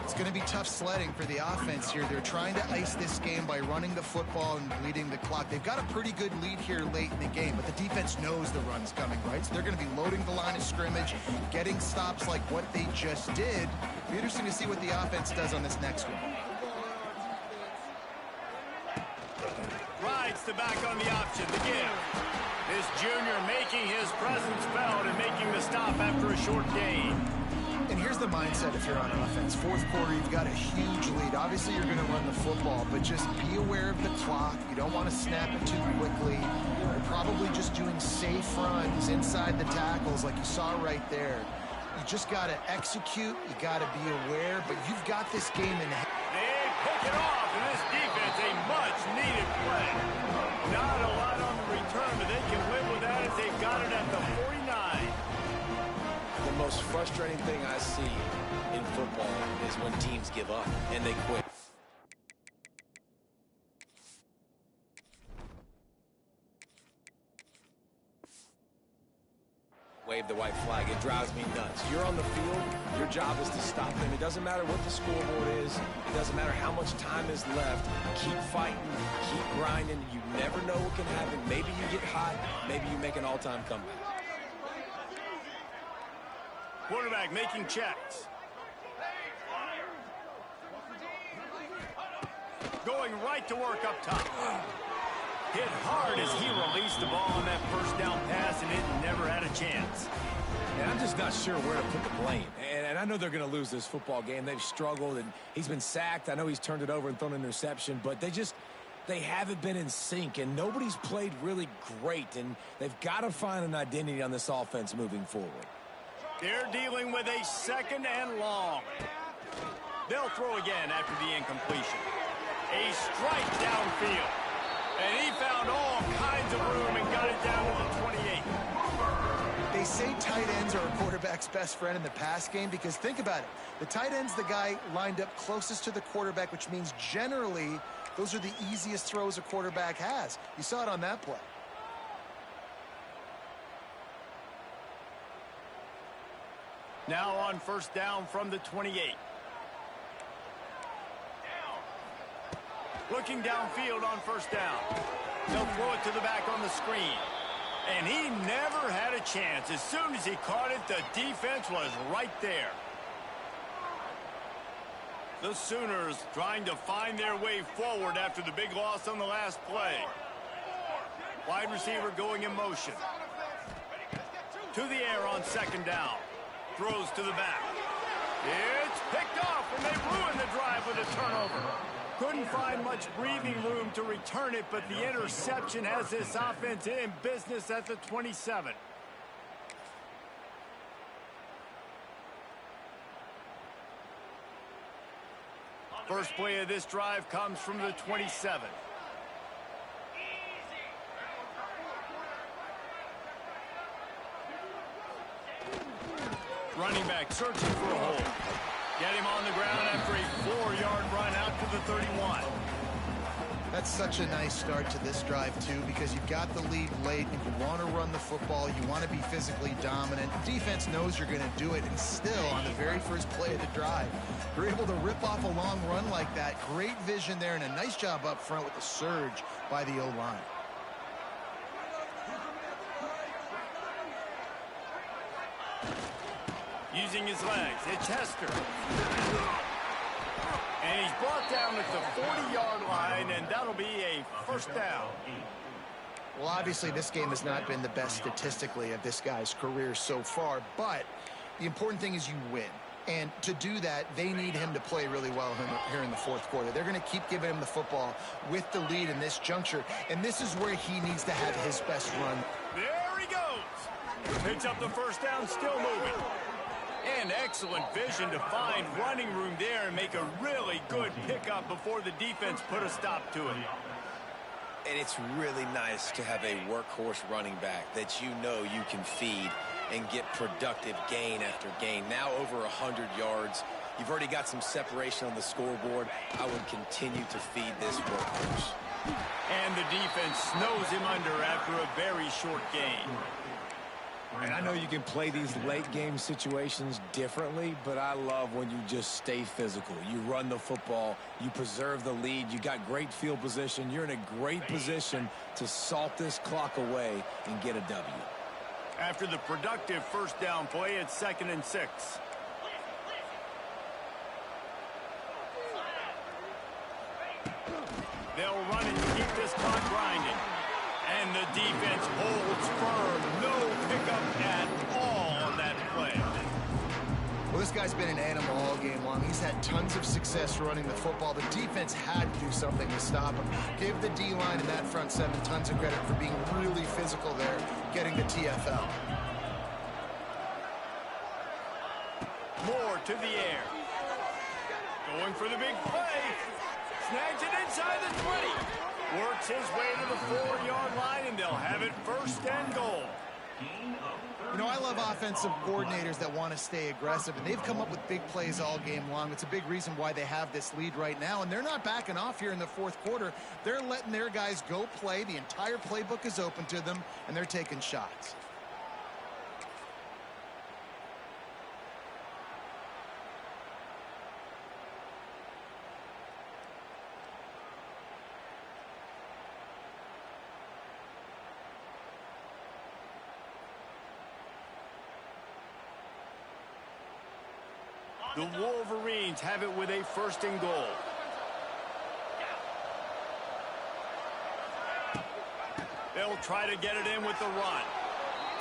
It's going to be tough sledding for the offense here. They're trying to ice this game by running the football and bleeding the clock. They've got a pretty good lead here late in the game, but the defense knows the run's coming, right? So they're going to be loading the line of scrimmage, getting stops like what they just did. It'll be interesting to see what the offense does on this next one. Rides the back on the option, the give. This junior making his presence felt and making the stop after a short gain. And here's the mindset if you're on offense. 4th quarter, you've got a huge lead. Obviously, you're going to run the football, but just be aware of the clock. You don't want to snap it too quickly. You're probably just doing safe runs inside the tackles like you saw right there. You just got to execute. You got to be aware, but you've got this game in hand. They pick it off, and this defense, a much-needed play. Not a lot on the return, but they can live with that as they've got it at the 49. The most frustrating thing I see in football is when teams give up and they quit. Wave the white flag. It drives me nuts. You're on the field. Your job is to stop them. It doesn't matter what the scoreboard is. It doesn't matter how much time is left. Keep fighting. Keep grinding. You never know what can happen. Maybe you get hot. Maybe you make an all-time comeback. Quarterback making checks. Going right to work up top. Hit hard as he released the ball on that first down pass, and it never had a chance. And I'm just not sure where to put the blame. And I know they're going to lose this football game. They've struggled, and he's been sacked. I know he's turned it over and thrown an interception, but they haven't been in sync, and nobody's played really great, and they've got to find an identity on this offense moving forward. They're dealing with a second and long. They'll throw again after the incompletion. A strike downfield. And he found all kinds of room and got it down to the 28. They say tight ends are a quarterback's best friend in the pass game because think about it. The tight end's the guy lined up closest to the quarterback, which means generally those are the easiest throws a quarterback has. You saw it on that play. Now on first down from the 28. Looking downfield on first down. They'll throw it to the back on the screen. And he never had a chance. As soon as he caught it, the defense was right there. The Sooners trying to find their way forward after the big loss on the last play. Wide receiver going in motion. To the air on second down. Throws to the back. It's picked off, and they ruined the drive with a turnover. Couldn't find much breathing room to return it, but the interception has this offense in business at the 27. First play of this drive comes from the 27. Running back searching for a hole. Get him on the ground after a 4-yard run out to the 31. That's such a nice start to this drive, too, because you've got the lead late and you want to run the football. You want to be physically dominant. The defense knows you're going to do it, and still, on the very first play of the drive, you're able to rip off a long run like that. Great vision there and a nice job up front with the surge by the O-line. Using his legs, it's Hester. And he's brought down at the 40-yard line, and that'll be a first down. Well, obviously, this game has not been the best statistically of this guy's career so far, but the important thing is you win. And to do that, they need him to play really well here in the fourth quarter. They're going to keep giving him the football with the lead in this juncture, and this is where he needs to have his best run. There he goes. Picks up the first down, still moving. And excellent vision to find running room there and make a really good pickup before the defense put a stop to it. And it's really nice to have a workhorse running back that you know you can feed and get productive gain after gain. Now over 100 yards. You've already got some separation on the scoreboard. I would continue to feed this workhorse. And the defense snows him under after a very short gain. And I know you can play these late game situations differently, but I love when you just stay physical. You run the football, you preserve the lead, you got great field position, you're in a great position to salt this clock away and get a W. After the productive first down play, it's 2nd and 6. They'll run it to keep this clock grinding. And the defense holds firm. No pickup at all on that play. Well, this guy's been an animal all game long. He's had tons of success running the football. The defense had to do something to stop him. Give the D-line and that front seven tons of credit for being really physical there, getting the TFL. Moore to the air. Going for the big play. Snags it inside the 20. Works his way to the 4-yard line, and they'll have it 1st and goal. You know, I love offensive coordinators that want to stay aggressive, and they've come up with big plays all game long. It's a big reason why they have this lead right now, and they're not backing off here in the fourth quarter. They're letting their guys go play. The entire playbook is open to them, and they're taking shots. The Wolverines have it with a 1st and goal. They'll try to get it in with the run.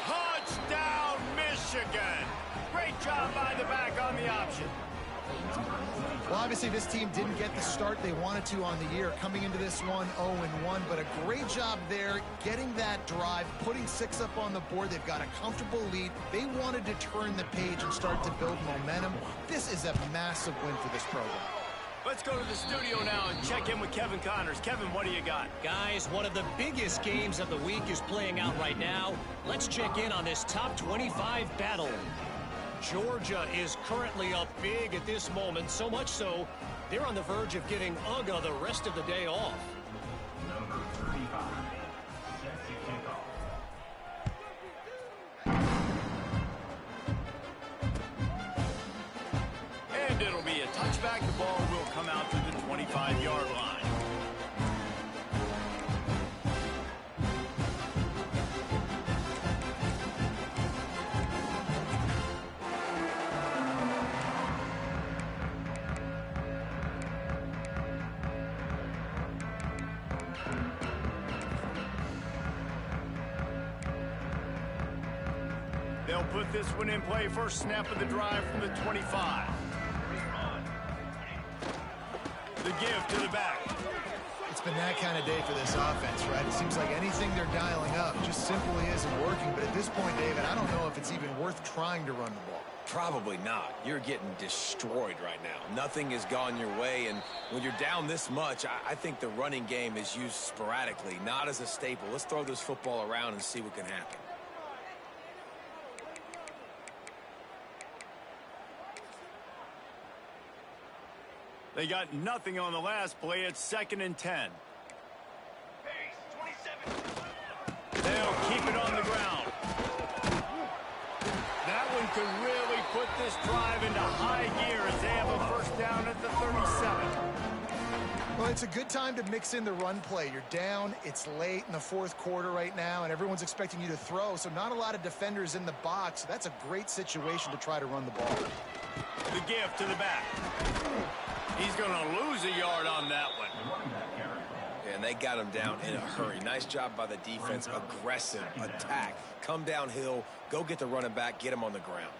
Touchdown, Michigan! Great job by the back on the option. Well, obviously this team didn't get the start they wanted to on the year, coming into this one 0-1, but a great job there getting that drive, putting 6 up on the board. They've got a comfortable lead. They wanted to turn the page and start to build momentum. This is a massive win for this program. Let's go to the studio now and check in with Kevin Connors. Kevin, what do you got? Guys, one of the biggest games of the week is playing out right now. Let's check in on this top 25 battle. Georgia is currently up big at this moment, so much so they're on the verge of giving UGA the rest of the day off. Number 35, set to kick off. And it'll be a touchback. The ball will come out to the 25-yard line. They'll put this one in play. First snap of the drive from the 25. The give to the back. It's been that kind of day for this offense, right? It seems like anything they're dialing up just simply isn't working. But at this point, David, I don't know if it's even worth trying to run the ball. Probably not. You're getting destroyed right now. Nothing has gone your way, and when you're down this much, I think the running game is used sporadically, not as a staple. Let's throw this football around and see what can happen. They got nothing on the last play. It's 2nd and 10. They'll keep it on the ground. That one could really put this drive into high gear as they have a first down at the 37. Well, it's a good time to mix in the run play. You're down, it's late in the 4th quarter right now, and everyone's expecting you to throw, so not a lot of defenders in the box. That's a great situation to try to run the ball. The give to the back. He's going to lose a yard on that one. And they got him down in a hurry. Nice job by the defense. Aggressive attack. Come downhill, go get the running back, get him on the ground.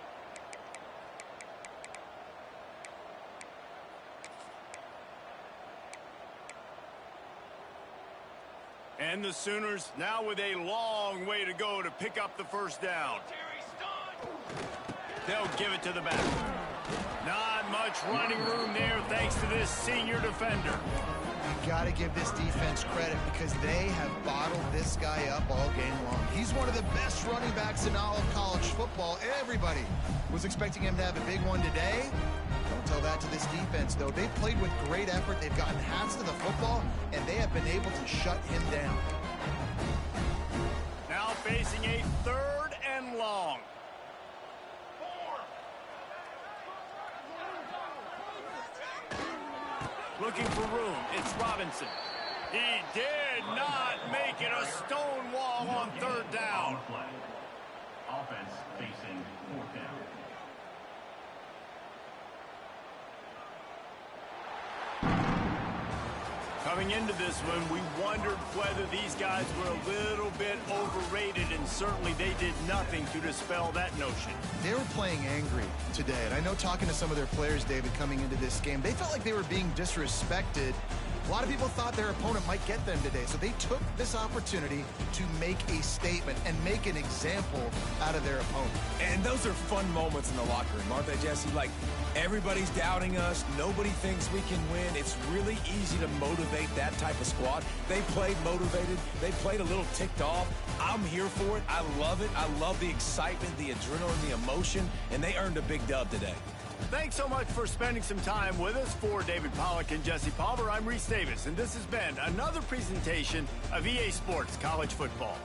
And the Sooners now with a long way to go to pick up the first down. They'll give it to the back. Not much running room there thanks to this senior defender. You've got to give this defense credit because they have bottled this guy up all game long. He's one of the best running backs in all of college football. Everybody was expecting him to have a big one today. Don't tell that to this defense, though. They've played with great effort. They've gotten halves to the football, and they have been able to shut him down. Now facing a 3rd and long. Looking for room. It's Robinson. He did not make it a stone wall on 3rd down. Offense facing 4th down. Coming into this one, we wondered whether these guys were a little bit overrated, and certainly they did nothing to dispel that notion. They were playing angry today, and I know talking to some of their players, David, coming into this game, they felt like they were being disrespected. A lot of people thought their opponent might get them today, so they took this opportunity to make a statement and make an example out of their opponent. And those are fun moments in the locker room, aren't they, Jesse? Like, everybody's doubting us. Nobody thinks we can win. It's really easy to motivate that type of squad. They played motivated. They played a little ticked off. I'm here for it. I love it. I love the excitement, the adrenaline, the emotion, and they earned a big dub today. Thanks so much for spending some time with us. For David Pollack and Jesse Palmer, I'm Reese Davis, and this has been another presentation of EA Sports College Football.